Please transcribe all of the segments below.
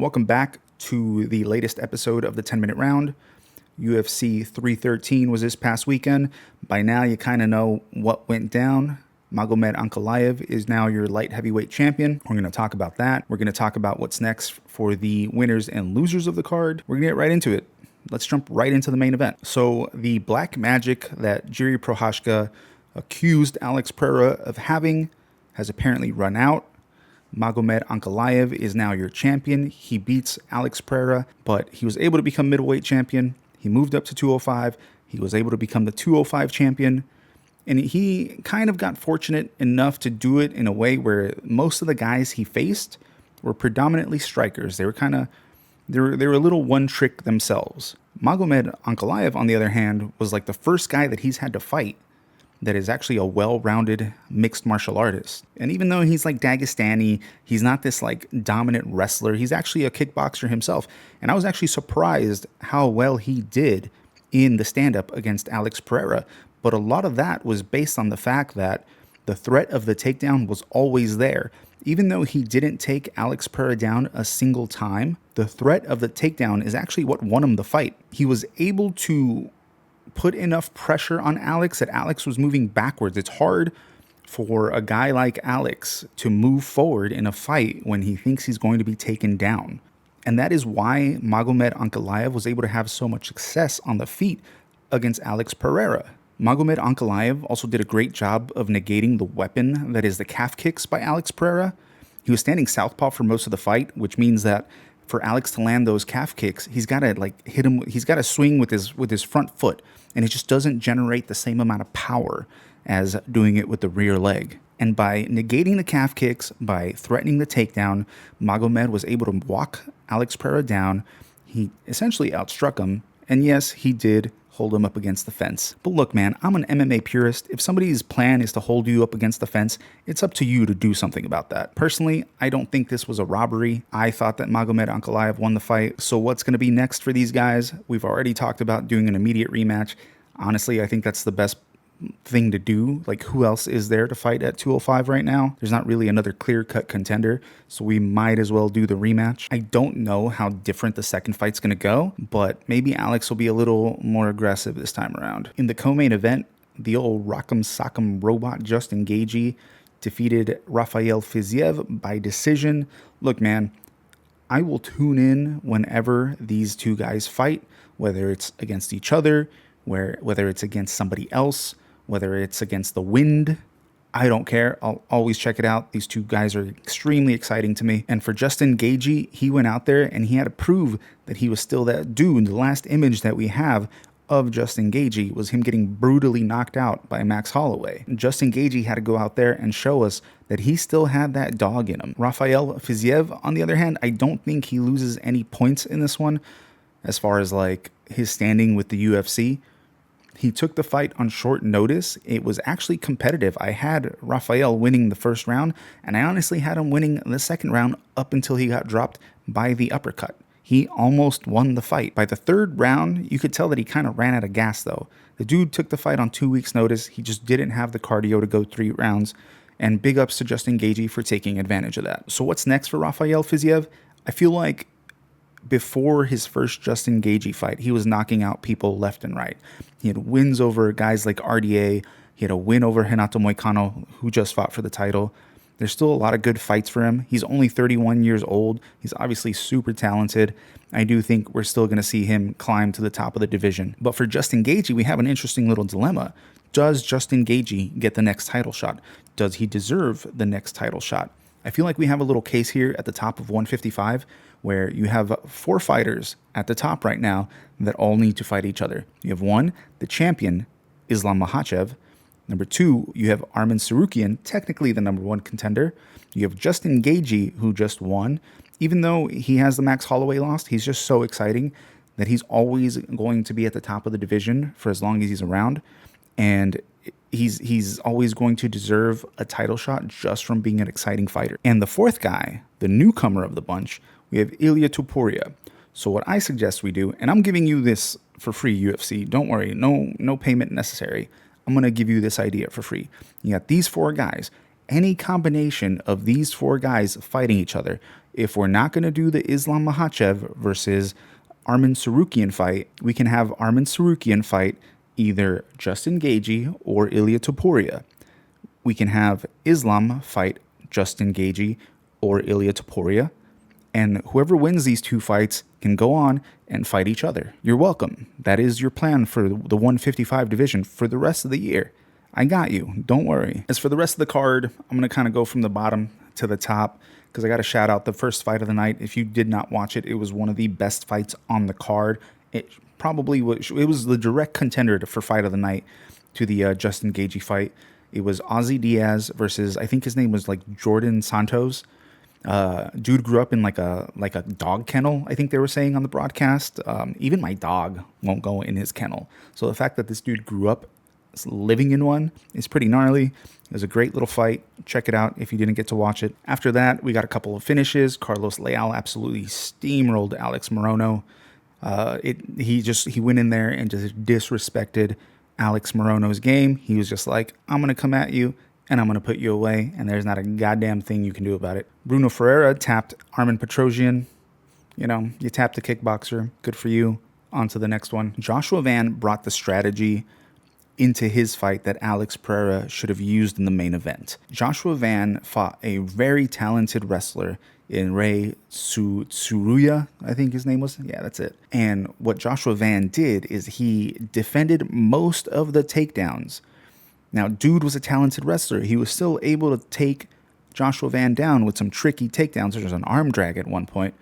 Welcome back to the latest episode of the 10-Minute Round. UFC 313 was this past weekend. By now, you kind of know what went down. Magomed Ankalaev is now your light heavyweight champion. We're going to talk about that. We're going to talk about what's next for the winners and losers of the card. We're going to get right into it. Let's jump right into the main event. So the black magic that Jiri Prochazka accused Alex Pereira of having has apparently run out. Magomed Ankalaev is now your champion. He beats Alex Pereira, but he was able to become middleweight champion. He moved up to 205. He was able to become the 205 champion. And he kind of got fortunate enough to do it in a way where most of the guys he faced were predominantly strikers. They were a little one trick themselves. Magomed Ankalaev, on the other hand, was like the first guy that he's had to fight that is actually a well-rounded mixed martial artist. And even though he's like Dagestani, he's not this like dominant wrestler. He's actually a kickboxer himself. And I was actually surprised how well he did in the stand-up against Alex Pereira. But a lot of that was based on the fact that the threat of the takedown was always there. Even though he didn't take Alex Pereira down a single time, the threat of the takedown is actually what won him the fight. He was able to put enough pressure on Alex that Alex was moving backwards. It's hard for a guy like Alex to move forward in a fight when he thinks he's going to be taken down. And that is why Magomed Ankalaev was able to have so much success on the feet against Alex Pereira. Magomed Ankalaev also did a great job of negating the weapon that is the calf kicks by Alex Pereira. He was standing southpaw for most of the fight, which means that for Alex to land those calf kicks, he's got to hit him. He's got to swing with his front foot, and it just doesn't generate the same amount of power as doing it with the rear leg. And by negating the calf kicks, by threatening the takedown, Magomed was able to walk Alex Pereira down. He essentially outstruck him, and yes, he did hold him up against the fence. But look, man, I'm an MMA purist. If somebody's plan is to hold you up against the fence, it's up to you to do something about that. Personally, I don't think this was a robbery. I thought that Magomed Ankalaev won the fight. So what's going to be next for these guys? We've already talked about doing an immediate rematch. Honestly, I think that's the best thing to do. Like, who else is there to fight at 205 right now? There's not really another clear-cut contender, so we might as well do the rematch. I don't know how different the second fight's going to go, but maybe Alex will be a little more aggressive this time around. In the co-main event, the old Rock'em Sock'em robot Justin Gaethje defeated Rafael Fiziev by decision. Look, man, I will tune in whenever these two guys fight, whether it's against each other, whether it's against somebody else, whether it's against the wind. I don't care. I'll always check it out. These two guys are extremely exciting to me. And for Justin Gaethje, he went out there and he had to prove that he was still that dude. The last image that we have of Justin Gaethje was him getting brutally knocked out by Max Holloway. Justin Gaethje had to go out there and show us that he still had that dog in him. Rafael Fiziev, on the other hand, I don't think he loses any points in this one as far as like his standing with the UFC. He took the fight on short notice. It was actually competitive. I had Rafael winning the first round, and I honestly had him winning the second round up until he got dropped by the uppercut. He almost won the fight. By the third round, you could tell that he kind of ran out of gas, though. The dude took the fight on 2 weeks' notice. He just didn't have the cardio to go 3 rounds, and big ups to Justin Gaethje for taking advantage of that. So what's next for Rafael Fiziev? I feel like before his first Justin Gaethje fight, he was knocking out people left and right. He had wins over guys like RDA. He had a win over Renato Moicano, who just fought for the title. There's still a lot of good fights for him. He's only 31 years old. He's obviously super talented. I do think we're still going to see him climb to the top of the division. But for Justin Gaethje, we have an interesting little dilemma. Does Justin Gaethje get the next title shot? Does he deserve the next title shot? I feel like we have a little case here at the top of 155 where you have 4 fighters at the top right now that all need to fight each other. You have 1, the champion, Islam Makhachev. Number 2, you have Arman Tsarukyan, technically the number 1 contender. You have Justin Gaethje, who just won. Even though he has the Max Holloway loss, he's just so exciting that he's always going to be at the top of the division for as long as he's around. And he's always going to deserve a title shot just from being an exciting fighter. And the 4th guy, the newcomer of the bunch, we have Ilia Topuria. So what I suggest we do, and I'm giving you this for free, UFC. Don't worry, no payment necessary. I'm going to give you this idea for free. You got these 4 guys. Any combination of these 4 guys fighting each other, If we're not going to do the Islam Makhachev versus Arman Tsarukyan fight, we can have Arman Tsarukyan fight either Justin Gaethje or Ilia Topuria. We can have Islam fight Justin Gaethje or Ilia Topuria, and whoever wins these two fights can go on and fight each other. You're welcome. That is your plan for the 155 division for the rest of the year. I got you. Don't worry. As for the rest of the card, I'm going to kind of go from the bottom to the top because I got to shout out the first fight of the night. If you did not watch it, it was one of the best fights on the card. It was the direct contender for fight of the night to the Justin Gaethje fight. It was Ozzy Diaz versus, I think his name was like Jordan Santos. Dude grew up in like a dog kennel, I think they were saying on the broadcast. Even my dog won't go in his kennel. So the fact that this dude grew up living in one is pretty gnarly. It was a great little fight. Check it out if you didn't get to watch it. After that, we got a couple of finishes. Carlos Leal absolutely steamrolled Alex Morono. He went in there and just disrespected Alex Morono's game. He was just like, I'm going to come at you and I'm going to put you away, and there's not a goddamn thing you can do about it. Bruno Ferreira tapped Armen Petrosyan. You know, you tapped the kickboxer. Good for you. On to the next one. Joshua Van brought the strategy into his fight that Alex Pereira should have used in the main event. Joshua Van fought a very talented wrestler in Ray Tsuruya, I think his name was. Yeah, that's it. And what Joshua Van did is he defended most of the takedowns. Now, dude was a talented wrestler. He was still able to take Joshua Van down with some tricky takedowns. There was an arm drag at one point.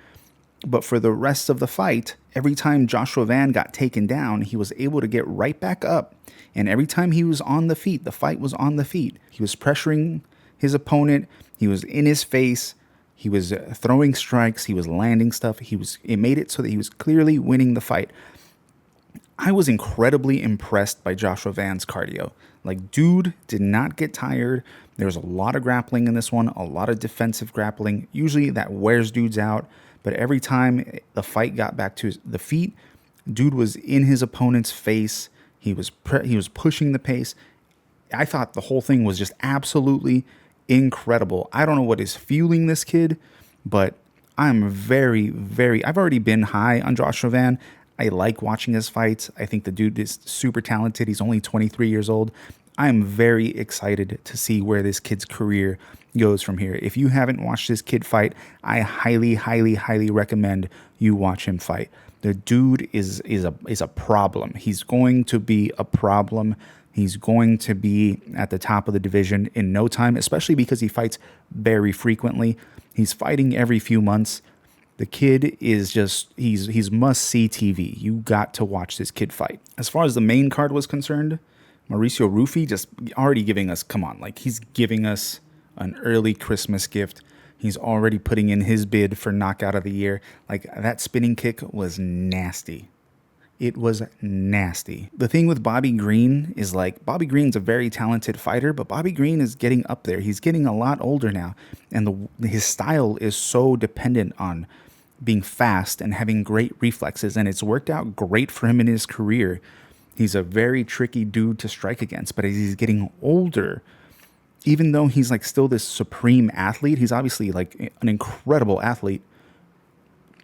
But for the rest of the fight, every time Joshua Van got taken down, he was able to get right back up. And every time he was on the feet, the fight was on the feet. He was pressuring his opponent. He was in his face. He was throwing strikes. He was landing stuff. It made it so that he was clearly winning the fight. I was incredibly impressed by Joshua Van's cardio. Like, dude did not get tired. There was a lot of grappling in this one, a lot of defensive grappling. Usually that wears dudes out. But every time the fight got back to the feet, dude was in his opponent's face. He was pushing the pace. I thought the whole thing was just absolutely incredible. I don't know what is fueling this kid, but I'm very, very... I've already been high on Joshua Van. I like watching his fights. I think the dude is super talented. He's only 23 years old. I am very excited to see where this kid's career goes from here. If you haven't watched this kid fight, I highly, highly, highly recommend you watch him fight. The dude is a problem. He's going to be a problem. He's going to be at the top of the division in no time, especially because he fights very frequently. He's fighting every few months. The kid is just, he's must-see TV. You got to watch this kid fight. As far as the main card was concerned, Mauricio Rufy just already giving us, come on, like he's giving us an early Christmas gift. He's already putting in his bid for knockout of the year. Like, that spinning kick was nasty. It was nasty. The thing with Bobby Green is, like, Bobby Green's a very talented fighter, but Bobby Green is getting up there. He's getting a lot older now. And his style is so dependent on being fast and having great reflexes. And it's worked out great for him in his career. He's a very tricky dude to strike against. But as he's getting older, even though he's like still this supreme athlete, he's obviously like an incredible athlete.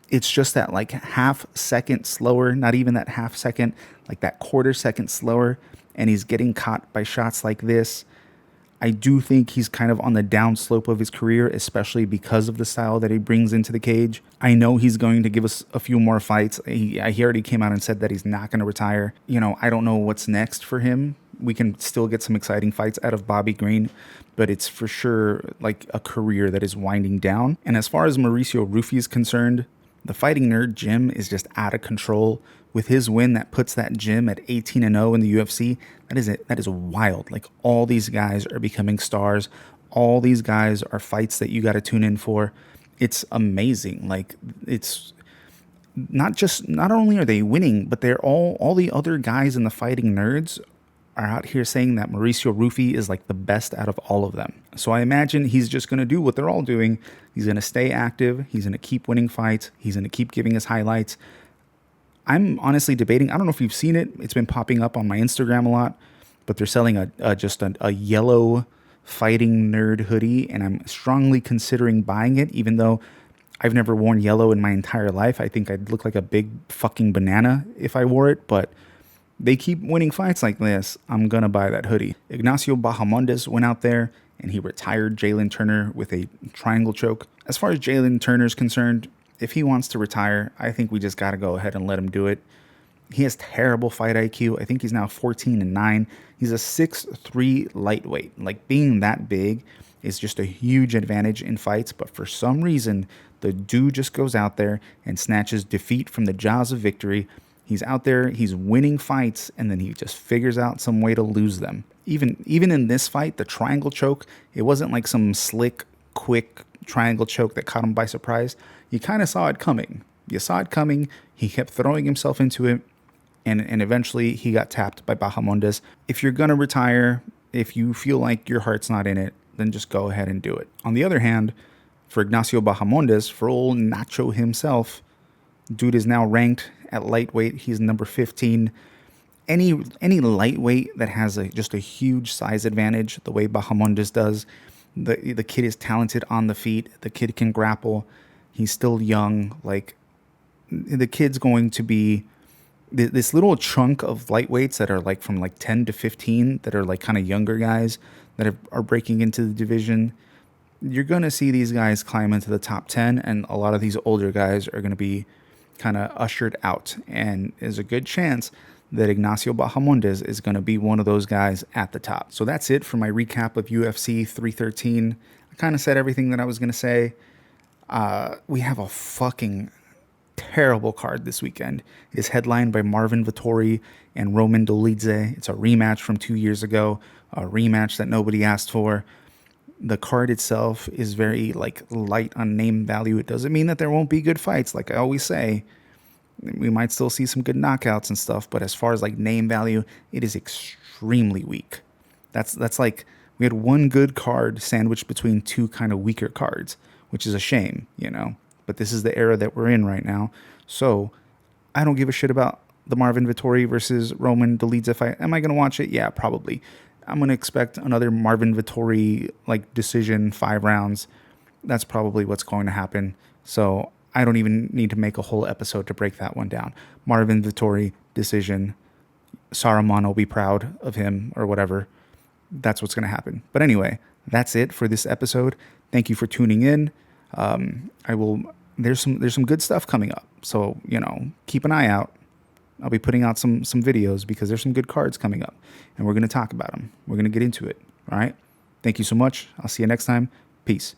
It's just that like half second slower, not even that half second, like that quarter second slower. And he's getting caught by shots like this. I do think he's kind of on the downslope of his career, especially because of the style that he brings into the cage. I know he's going to give us a few more fights. He already came out and said that he's not going to retire. You know, I don't know what's next for him. We can still get some exciting fights out of Bobby Green, but it's for sure like a career that is winding down. And as far as Mauricio Rufy is concerned, the Fighting Nerd gym is just out of control. With his win, that puts that gym at 18-0 in the UFC. That is wild. Like, all these guys are becoming stars. All these guys are fights that you got to tune in for. It's amazing. Like, it's not only are they winning, but they're all the other guys in the Fighting Nerds are out here saying that Mauricio Rufy is like the best out of all of them. So I imagine he's just going to do what they're all doing. He's going to stay active. He's going to keep winning fights. He's going to keep giving us highlights. I'm honestly debating. I don't know if you've seen it. It's been popping up on my Instagram a lot, but they're selling a yellow Fighting Nerd hoodie, and I'm strongly considering buying it, even though I've never worn yellow in my entire life. I think I'd look like a big fucking banana if I wore it, but they keep winning fights like this. I'm going to buy that hoodie. Ignacio Bahamondes went out there and he retired Jalen Turner with a triangle choke. As far as Jalen Turner's concerned, if he wants to retire, I think we just got to go ahead and let him do it. He has terrible fight IQ. I think he's now 14-9. He's a 6'3" lightweight. Like, being that big is just a huge advantage in fights, but for some reason, the dude just goes out there and snatches defeat from the jaws of victory. He's out there, he's winning fights, and then he just figures out some way to lose them. Even in this fight, the triangle choke, it wasn't like some slick, quick triangle choke that caught him by surprise. You kind of saw it coming. You saw it coming. He kept throwing himself into it, and eventually he got tapped by Bahamondes. If you're going to retire, if you feel like your heart's not in it, then just go ahead and do it. On the other hand, for Ignacio Bahamondes, for old Nacho himself, dude is now ranked at lightweight. He's number 15. Any lightweight that has just a huge size advantage, the way Bahamondes does, the kid is talented on the feet. The kid can grapple. He's still young. Like, the kid's going to be this little chunk of lightweights that are like from like 10 to 15 that are like kind of younger guys that are breaking into the division. You're going to see these guys climb into the top 10, and a lot of these older guys are going to be kind of ushered out. And there's a good chance that Ignacio Bahamondes is going to be one of those guys at the top. So that's it for my recap of UFC 313. I kind of said everything that I was going to say. We have a fucking terrible card this weekend. It is headlined by Marvin Vettori and Roman Dolidze. It's a rematch from 2 years ago, a rematch that nobody asked for. The card itself is very light on name value. It doesn't mean that there won't be good fights. Like I always say, we might still see some good knockouts and stuff, but as far as like name value, it is extremely weak. That's like we had one good card sandwiched between two kind of weaker cards, which is a shame, But this is the era that we're in right now. So I don't give a shit about the Marvin Vettori versus Roman Dolidze fight. Am I going to watch it? Yeah, probably. I'm going to expect another Marvin Vettori decision, 5 rounds. That's probably what's going to happen. So I don't even need to make a whole episode to break that one down. Marvin Vettori decision. Saruman will be proud of him or whatever. That's what's going to happen. But anyway, that's it for this episode. Thank you for tuning in. There's some good stuff coming up. So, keep an eye out. I'll be putting out some videos because there's some good cards coming up, and we're going to talk about them. We're going to get into it. All right. Thank you so much. I'll see you next time. Peace.